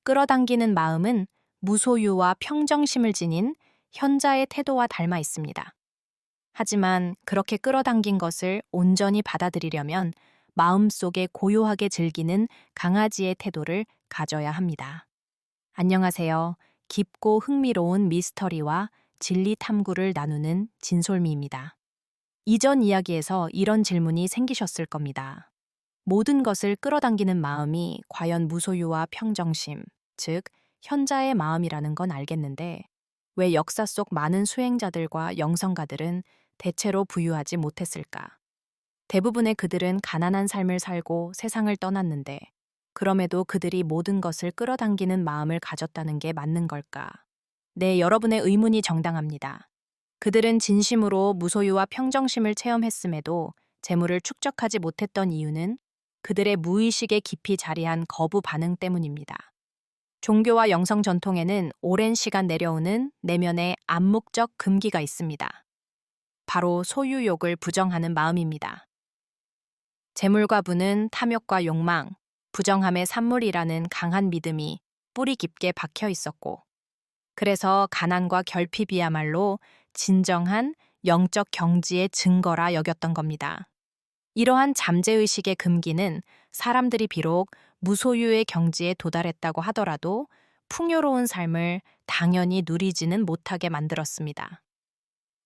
끌어당기는 마음은 무소유와 평정심을 지닌 현자의 태도와 닮아 있습니다. 하지만 그렇게 끌어당긴 것을 온전히 받아들이려면 마음속에 고요하게 즐기는 강아지의 태도를 가져야 합니다. 안녕하세요. 깊고 흥미로운 미스터리와 진리 탐구를 나누는 진솔미입니다. 이전 이야기에서 이런 질문이 생기셨을 겁니다. 모든 것을 끌어당기는 마음이 과연 무소유와 평정심, 즉 현자의 마음이라는 건 알겠는데 왜 역사 속 많은 수행자들과 영성가들은 대체로 부유하지 못했을까? 대부분의 그들은 가난한 삶을 살고 세상을 떠났는데 그럼에도 그들이 모든 것을 끌어당기는 마음을 가졌다는 게 맞는 걸까? 네, 여러분의 의문이 정당합니다. 그들은 진심으로 무소유와 평정심을 체험했음에도 재물을 축적하지 못했던 이유는 그들의 무의식에 깊이 자리한 거부 반응 때문입니다. 종교와 영성 전통에는 오랜 시간 내려오는 내면의 암묵적 금기가 있습니다. 바로 소유욕을 부정하는 마음입니다. 재물과 부는 탐욕과 욕망, 부정함의 산물이라는 강한 믿음이 뿌리 깊게 박혀 있었고, 그래서 가난과 결핍이야말로 진정한 영적 경지의 증거라 여겼던 겁니다. 이러한 잠재의식의 금기는 사람들이 비록 무소유의 경지에 도달했다고 하더라도 풍요로운 삶을 당연히 누리지는 못하게 만들었습니다.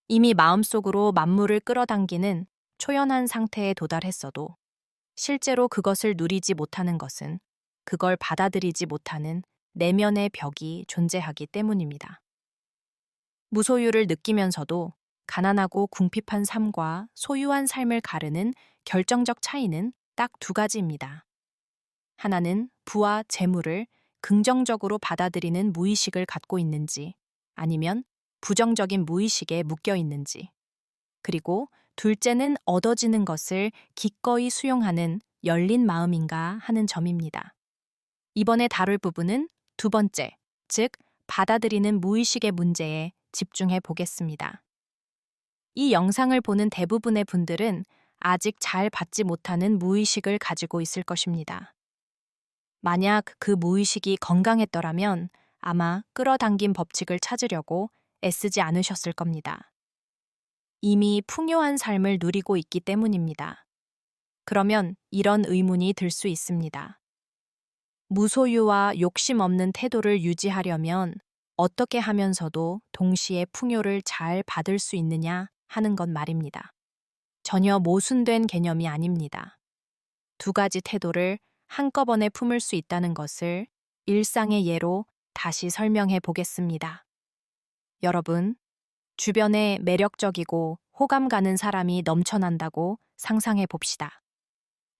이미 마음속으로 만물을 끌어당기는 초연한 상태에 도달했어도 실제로 그것을 누리지 못하는 것은 그걸 받아들이지 못하는 내면의 벽이 존재하기 때문입니다. 무소유를 느끼면서도 가난하고 궁핍한 삶과 소유한 삶을 가르는 결정적 차이는 딱 두 가지입니다. 하나는 부와 재물을 긍정적으로 받아들이는 무의식을 갖고 있는지, 아니면 부정적인 무의식에 묶여 있는지, 그리고 둘째는 얻어지는 것을 기꺼이 수용하는 열린 마음인가 하는 점입니다. 이번에 다룰 부분은 두 번째, 즉 받아들이는 무의식의 문제에 집중해 보겠습니다. 이 영상을 보는 대부분의 분들은 아직 잘 받지 못하는 무의식을 가지고 있을 것입니다. 만약 그 무의식이 건강했더라면 아마 끌어당긴 법칙을 찾으려고 애쓰지 않으셨을 겁니다. 이미 풍요한 삶을 누리고 있기 때문입니다. 그러면 이런 의문이 들 수 있습니다. 무소유와 욕심 없는 태도를 유지하려면 어떻게 하면서도 동시에 풍요를 잘 받을 수 있느냐 하는 것 말입니다. 전혀 모순된 개념이 아닙니다. 두 가지 태도를 한꺼번에 품을 수 있다는 것을 일상의 예로 다시 설명해 보겠습니다. 여러분, 주변에 매력적이고 호감 가는 사람이 넘쳐난다고 상상해 봅시다.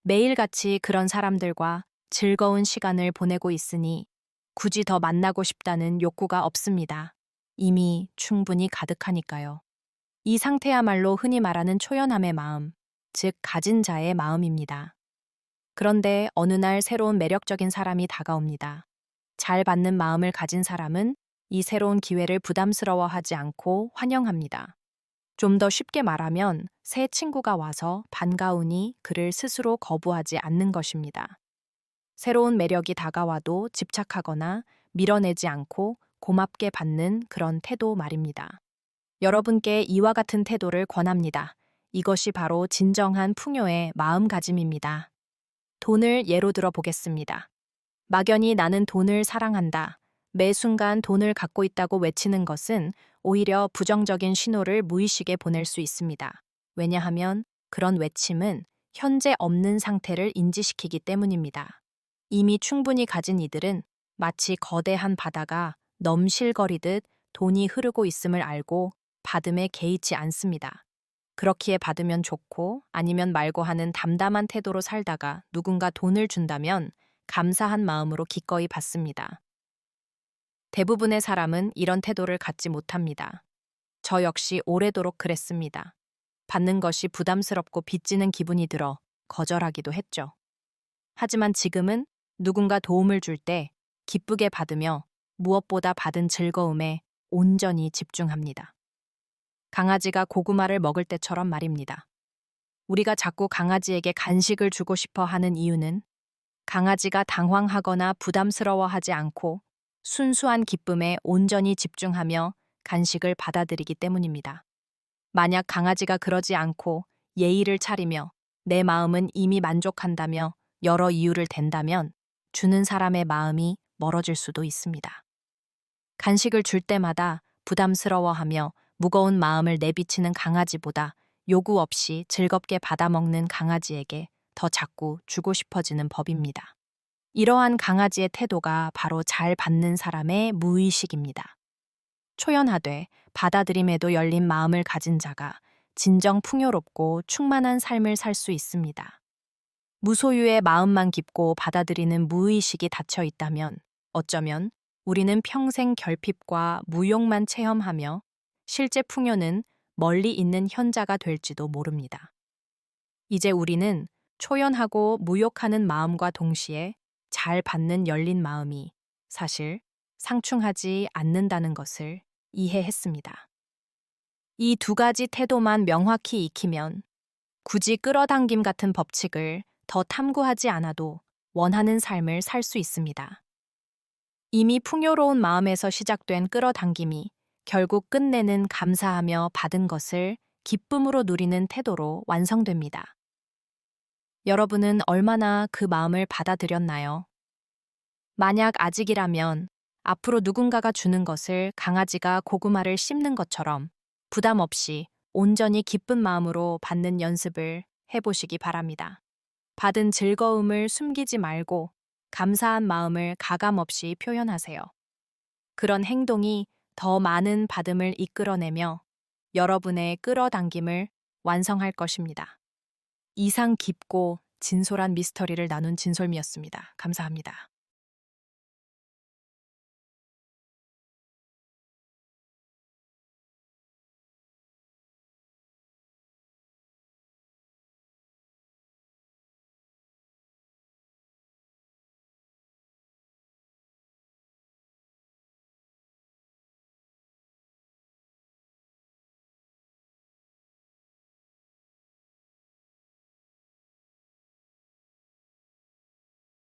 매일같이 그런 사람들과 즐거운 시간을 보내고 있으니 굳이 더 만나고 싶다는 욕구가 없습니다. 이미 충분히 가득하니까요. 이 상태야말로 흔히 말하는 초연함의 마음, 즉 가진 자의 마음입니다. 그런데 어느 날 새로운 매력적인 사람이 다가옵니다. 잘 받는 마음을 가진 사람은 이 새로운 기회를 부담스러워하지 않고 환영합니다. 좀 더 쉽게 말하면 새 친구가 와서 반가우니 그를 스스로 거부하지 않는 것입니다. 새로운 매력이 다가와도 집착하거나 밀어내지 않고 고맙게 받는 그런 태도 말입니다. 여러분께 이와 같은 태도를 권합니다. 이것이 바로 진정한 풍요의 마음가짐입니다. 돈을 예로 들어 보겠습니다. 막연히 나는 돈을 사랑한다. 매 순간 돈을 갖고 있다고 외치는 것은 오히려 부정적인 신호를 무의식에 보낼 수 있습니다. 왜냐하면 그런 외침은 현재 없는 상태를 인지시키기 때문입니다. 이미 충분히 가진 이들은 마치 거대한 바다가 넘실거리듯 돈이 흐르고 있음을 알고 받음에 개의치 않습니다. 그렇기에 받으면 좋고 아니면 말고 하는 담담한 태도로 살다가 누군가 돈을 준다면 감사한 마음으로 기꺼이 받습니다. 대부분의 사람은 이런 태도를 갖지 못합니다. 저 역시 오래도록 그랬습니다. 받는 것이 부담스럽고 빚지는 기분이 들어 거절하기도 했죠. 하지만 지금은 누군가 도움을 줄 때 기쁘게 받으며 무엇보다 받은 즐거움에 온전히 집중합니다. 강아지가 고구마를 먹을 때처럼 말입니다. 우리가 자꾸 강아지에게 간식을 주고 싶어 하는 이유는 강아지가 당황하거나 부담스러워하지 않고 순수한 기쁨에 온전히 집중하며 간식을 받아들이기 때문입니다. 만약 강아지가 그러지 않고 예의를 차리며 내 마음은 이미 만족한다며 여러 이유를 댄다면 주는 사람의 마음이 멀어질 수도 있습니다. 간식을 줄 때마다 부담스러워하며 무거운 마음을 내비치는 강아지보다 요구 없이 즐겁게 받아먹는 강아지에게 더 자꾸 주고 싶어지는 법입니다. 이러한 강아지의 태도가 바로 잘 받는 사람의 무의식입니다. 초연하되 받아들임에도 열린 마음을 가진 자가 진정 풍요롭고 충만한 삶을 살 수 있습니다. 무소유의 마음만 깊고 받아들이는 무의식이 닫혀 있다면 어쩌면 우리는 평생 결핍과 무용만 체험하며 실제 풍요는 멀리 있는 현자가 될지도 모릅니다. 이제 우리는 초연하고 무욕하는 마음과 동시에 잘 받는 열린 마음이 사실 상충하지 않는다는 것을 이해했습니다. 이 두 가지 태도만 명확히 익히면 굳이 끌어당김 같은 법칙을 더 탐구하지 않아도 원하는 삶을 살 수 있습니다. 이미 풍요로운 마음에서 시작된 끌어당김이 결국 끝내는 감사하며 받은 것을 기쁨으로 누리는 태도로 완성됩니다. 여러분은 얼마나 그 마음을 받아들였나요? 만약 아직이라면 앞으로 누군가가 주는 것을 강아지가 고구마를 씹는 것처럼 부담 없이 온전히 기쁜 마음으로 받는 연습을 해보시기 바랍니다. 받은 즐거움을 숨기지 말고 감사한 마음을 가감없이 표현하세요. 그런 행동이 더 많은 받음을 이끌어내며 여러분의 끌어당김을 완성할 것입니다. 이상 깊고 진솔한 미스터리를 나눈 진솔미였습니다. 감사합니다.